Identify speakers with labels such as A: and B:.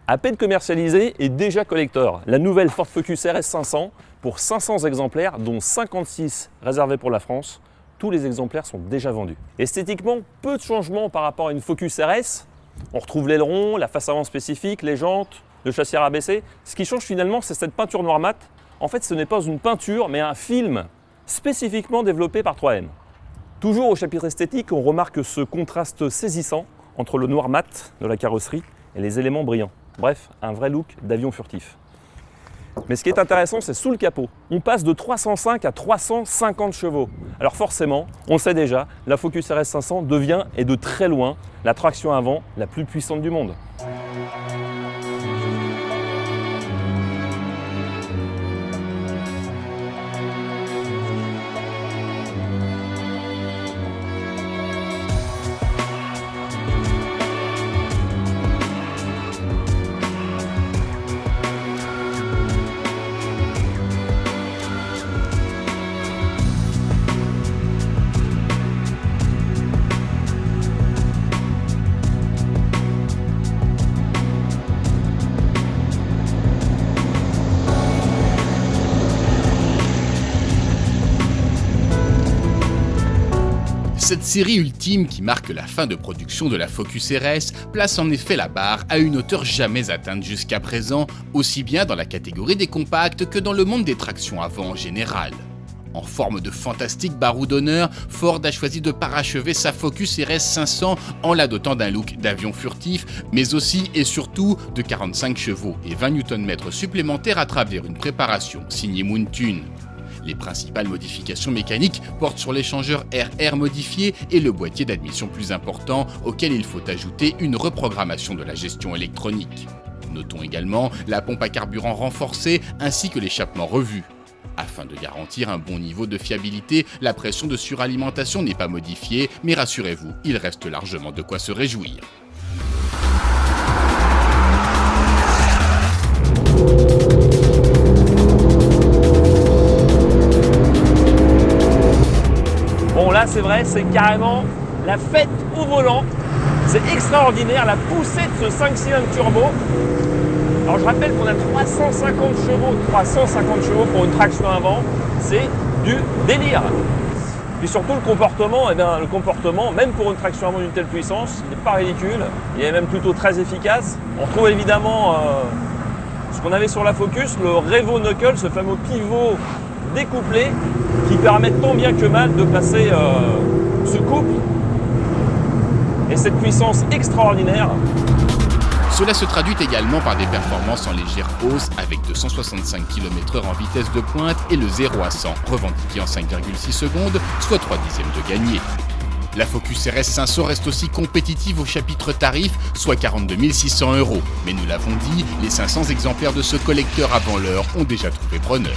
A: À peine commercialisée et déjà collector, la nouvelle Ford Focus RS 500 pour 500 exemplaires, dont 56 réservés pour la France. Tous les exemplaires sont déjà vendus. Esthétiquement, peu de changements par rapport à une Focus RS. On retrouve l'aileron, la face avant spécifique, les jantes, le châssis rabaissé. Ce qui change finalement, c'est cette peinture noir mat. En fait, ce n'est pas une peinture, mais un film spécifiquement développé par 3M. Toujours au chapitre esthétique, on remarque ce contraste saisissant entre le noir mat de la carrosserie et les éléments brillants. Bref, un vrai look d'avion furtif. Mais ce qui est intéressant, c'est sous le capot. On passe de 305 à 350 chevaux. Alors forcément, on le sait déjà, la Focus RS 500 devient, et de très loin, la traction avant la plus puissante du monde.
B: Cette série ultime qui marque la fin de production de la Focus RS place en effet la barre à une hauteur jamais atteinte jusqu'à présent, aussi bien dans la catégorie des compacts que dans le monde des tractions avant en général. En forme de fantastique baroud d'honneur, Ford a choisi de parachever sa Focus RS 500 en la dotant d'un look d'avion furtif, mais aussi et surtout de 45 chevaux et 20 Nm supplémentaires à travers une préparation signée Moontune. Les principales modifications mécaniques portent sur l'échangeur RR modifié et le boîtier d'admission plus important, auquel il faut ajouter une reprogrammation de la gestion électronique. Notons également la pompe à carburant renforcée ainsi que l'échappement revu. Afin de garantir un bon niveau de fiabilité, la pression de suralimentation n'est pas modifiée, mais rassurez-vous, il reste largement de quoi se réjouir.
A: Bon là c'est vrai, c'est carrément la fête au volant. C'est extraordinaire la poussée de ce 5 cylindres turbo. Alors je rappelle qu'on a 350 chevaux pour une traction avant, c'est du délire. Puis surtout le comportement, même pour une traction avant d'une telle puissance, il n'est pas ridicule, il est même plutôt très efficace. On retrouve évidemment ce qu'on avait sur la Focus, le Revo Knuckle, ce fameux pivot découplé qui permet tant bien que mal de passer ce couple et cette puissance extraordinaire.
B: Cela se traduit également par des performances en légère hausse avec 265 km/h en vitesse de pointe et le 0 à 100 revendiqué en 5,6 secondes, soit 3 dixièmes de gagné. La Focus RS 500 reste aussi compétitive au chapitre tarif, soit 42 600 €. Mais nous l'avons dit, les 500 exemplaires de ce collecteur avant l'heure ont déjà trouvé preneur.